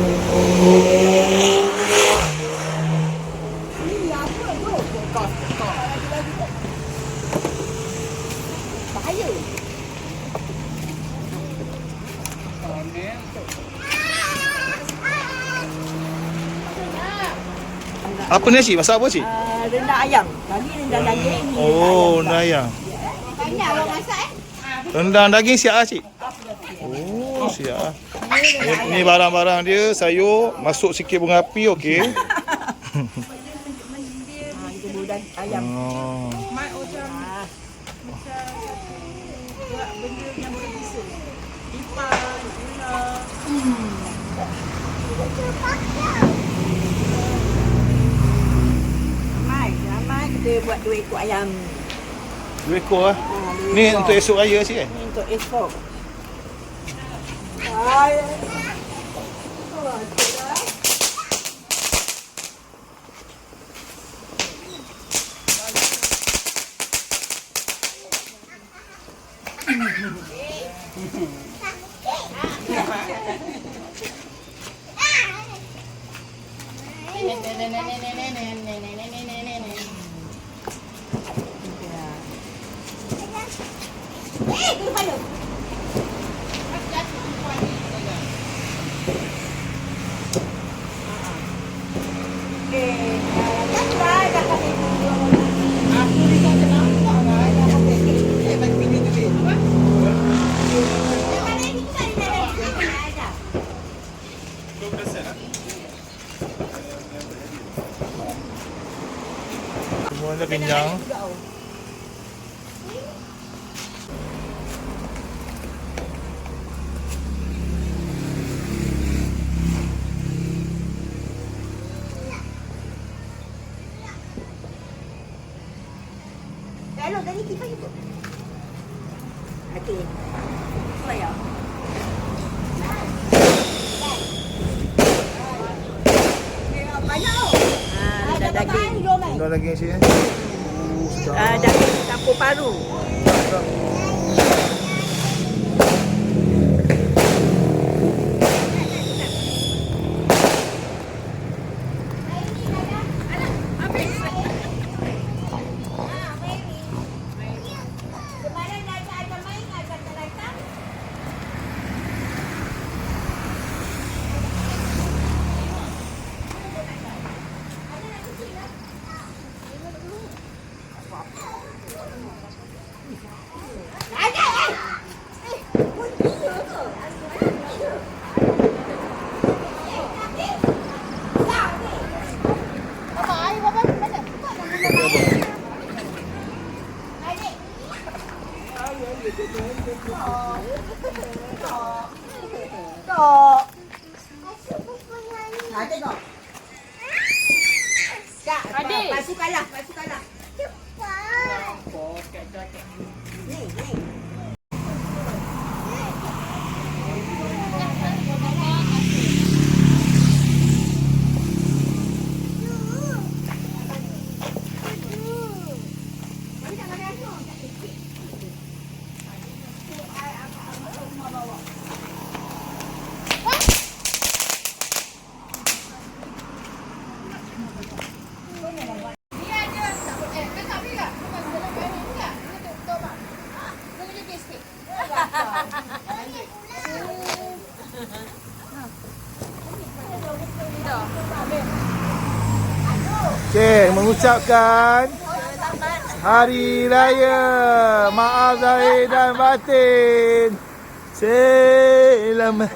Ini apa tu? Kekal. Bahaya. Apa ni cik? Masak apa cik? Rendang ayam. Lagi rendang daging. Ni Oh, rendang ayam. Banyak orang masak Rendang daging siap lah cik? Oh, siap lah. Ni barang-barang dia, sayur, masuk sikit bunga api, okey. Kita budak ayam. Oh. Mak macam buat benda yang boleh bisa. Lipat, gula. Ramai kita buat 2 ekor ayam. 2 ekor lah. Ni untuk esok raya cik kan? Ni untuk esok. Semua dah kenyang. Hello, tadi kita ibu. Okey. Saya. Banyak oh. Ada daging. Rendang daging cik kan? Daging campur paru. Tok. Tengok. Kak, Adik. pasukanlah. Ni. Cik, mengucapkan Hari Raya maaf zahir dan batin. Selamat.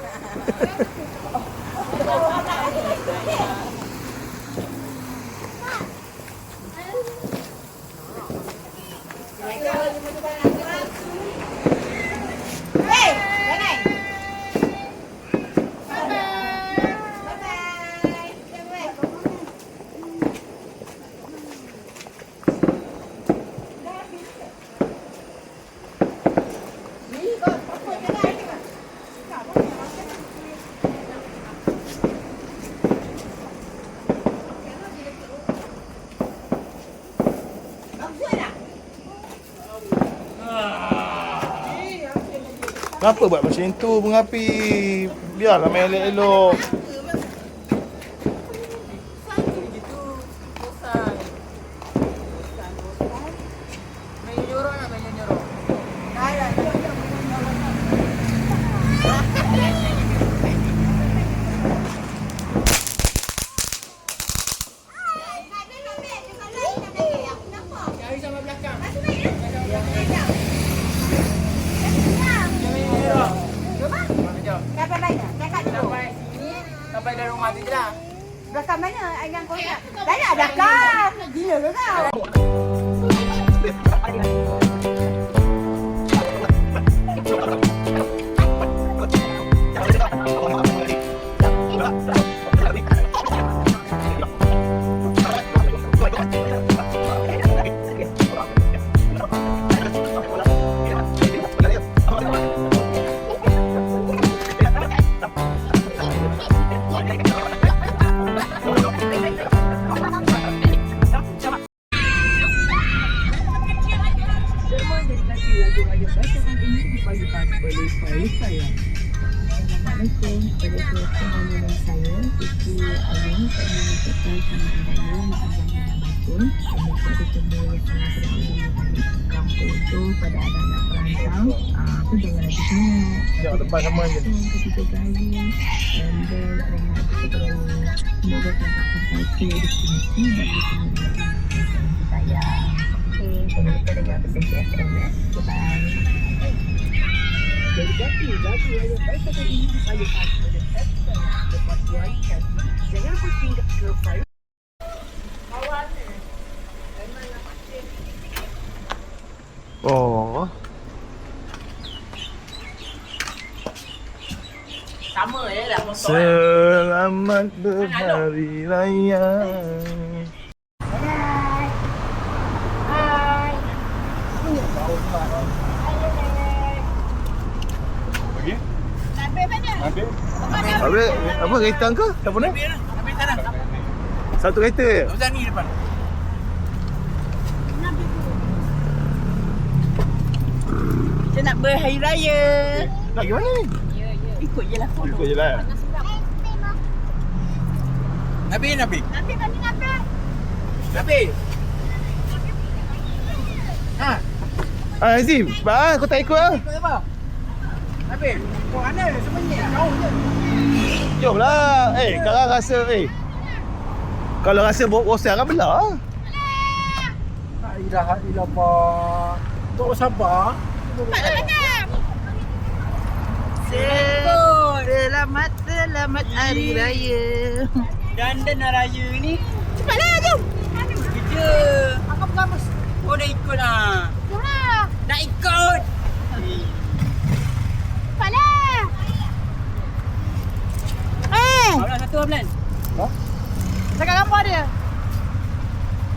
Kenapa buat macam tu bunga api? Biarlah main elok-elok. sampai dari rumah tu je lah. Belakang mana? Dengan kau nak? Tak nak belakang. Gila ke kau? Assalamualaikum kepada semua saya, Siti Ayu. Saya mengucapkan selamat hari raya Maafkan Ramadan. Saya bertemu yang berada di kampung itu pada anak-anak perantau. Aku jangan lagi sangat. Jangan tempat sama je. Ketiga kali dan rehat ketiga kali. Semoga dapat sampai ke destinasi bagi semua saya. Okey, sampai jumpa dengan peserta SMS. Bye. Jadi lagu yang baik pada ini dipayakan oleh Esther Kepastian Kasih. Jangan lupa tinggal ke file. Oh. Sama je dah motor. Selamat berhari raya. Habis apa kereta kau? Siapa nak? Habis sana. Satu kereta je? Macam ni depan. Kita nak berhari raya. Nak pergi mana ni? Ikut je lah. Ikut je lah. Nabi. Nabi. Ha. Azim, kau tak ikut lah? Ikut apa? Nabi, kau mana sebenarnya? Kau je. Jomlah. Kalau rasa kalau rasa bosan kan belah. La ilaha illallah. Tak sabar. Selamat hari raya. Dandan raya ni. Cepatlah jom. Kerja. Aku pengamus. Oh dah ikut lah. Cepatlah. Nak ikut. Cepatlah. Awak satu Ablan. Cakap gambar dia.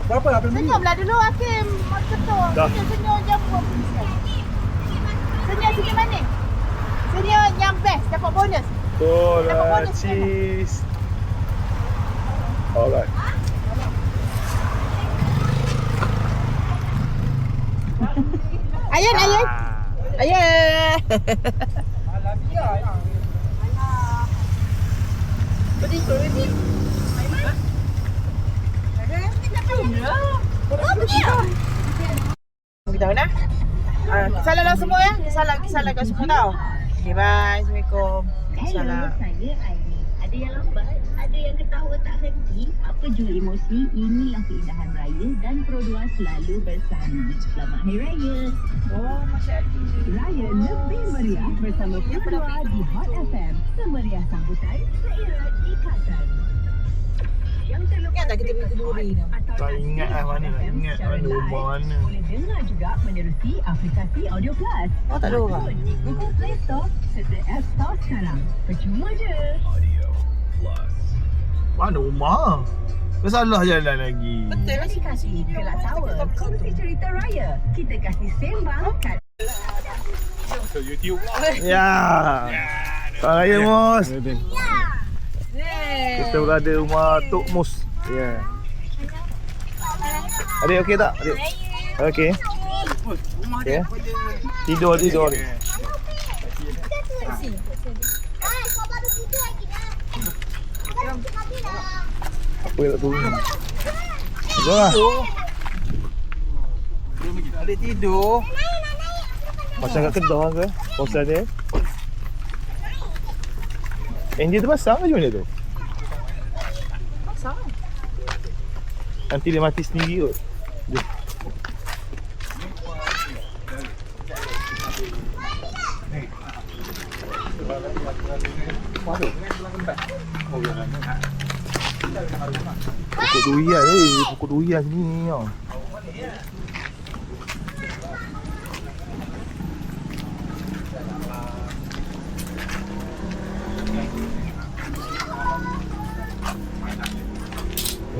Berapa lah Ablan? Senyumlah dulu Hakim. Betul. Dah. Senyum jam 20. Senyum mana? Senyum yang best. Dapat bonus. Bola cheese. Alright. Ayun. Ayun. Kita nak. Salam semua ya. Salam kat semua tau. Okay, bye. Assalamualaikum. Hello, saya Aini. Ada yang lambat, ada yang ketawa tak henti. Apa jua emosi, inilah keindahan raya dan Pro2 selalu bersama. Selamat Hari Raya. Oh, Masya Allah. Raya lebih meriah bersama Pro2 di Hot FM. Semeriah sambutan, seirat ikatan. Yang terlepas Ingat tak kita pergi Kenduri tu? Tak ingat lah mana nak ingat mana rumah mana. Boleh dengar juga menerusi aplikasi Audio Plus. Oh, tak ada orang. Di Google Play Store serta App Store sekarang. Percuma je. Mana rumah? Kau salah jalan lagi. Betul lah sih. Kasih Kelak Tower. Kongsi cerita raya. Kita kasih sembang kat Ya. Selamat Raya Mus. Kita berada rumah Tok Mus. Ya. Adik okey tak? Adik. Okey. Okey. Tidur ni. Apa yang tak turun? Tidur lah. Adik tidur. Macam kat Kedah ke? Pasal dia. Enjin tu pasang ke macam mana tu? Pasang. Nanti dia mati sendiri kot. Dia. Masuk. Pokok durian ni, pokok durian ni.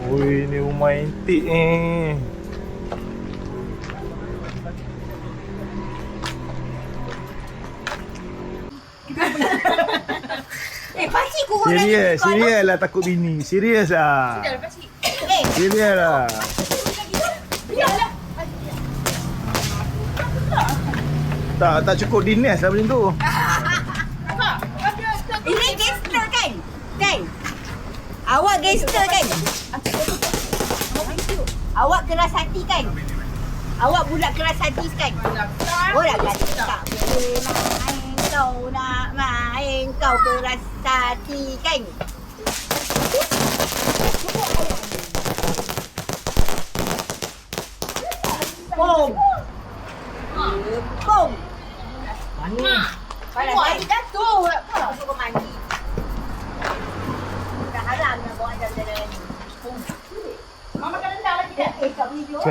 Oi, ni rumah antik ni. Pakcik kurang lagi. Serius lah takut bini. Serius lah. Dah pakcik. Serius lah. Biarlah. Tak cukup dinas lah macam tu. Ini gangster kan? Kan? Awak gangster kan? Awak keras hati kan? Awak budak keras hati kan? Orang kata tak boleh main, kau nak main, kau keras hati kan? Bom! Bom! Pada saya jatuh. Kau suruh mandi. Dah haram nak bawa jalan-jalan ni. Mama kan rendang lagi tak? Tak boleh jual.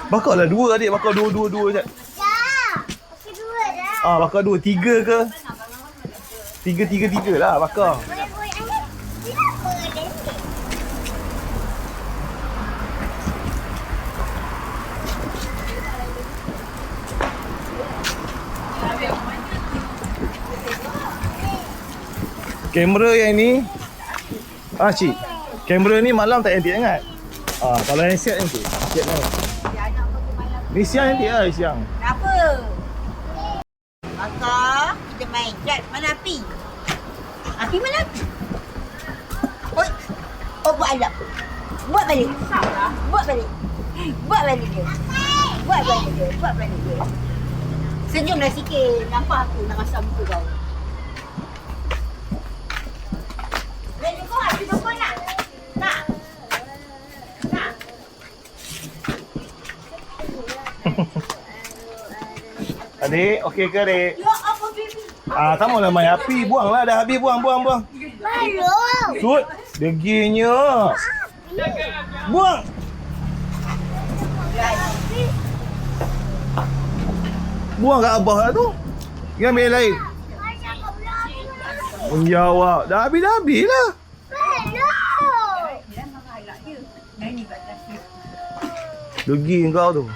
Bakar lah dua adik. Bakar dua je. Pakai dua dah. Bakar dua. Tiga ke? Tiga lah bakar. Boleh-boleh. Tidak boleh. Kamera yang ni cik, kamera ni malam tak antik sangat. Kalau yang siap antik. Siap kan? Ni siang antik lah siang. Kenapa? Maka kita main. Jad, mana api? Api mana api? Oh, buat alap. Buat balik. Buat balik. Buat balik dia. Buat balik dia. Senyumlah sikit. Nampak aku nak masam muka kau. Kau api dukun nak? Nak? Adik, okey ke adik? Ya apa baby? Tak maulah main api. Buang lah dah habis. Buang. Belum. Sud, deginya. Buang. Buang kat abah lah tu. Pergi ambil yang lain. Menjawab. Dah habis lah. Belum. Degi kau tu.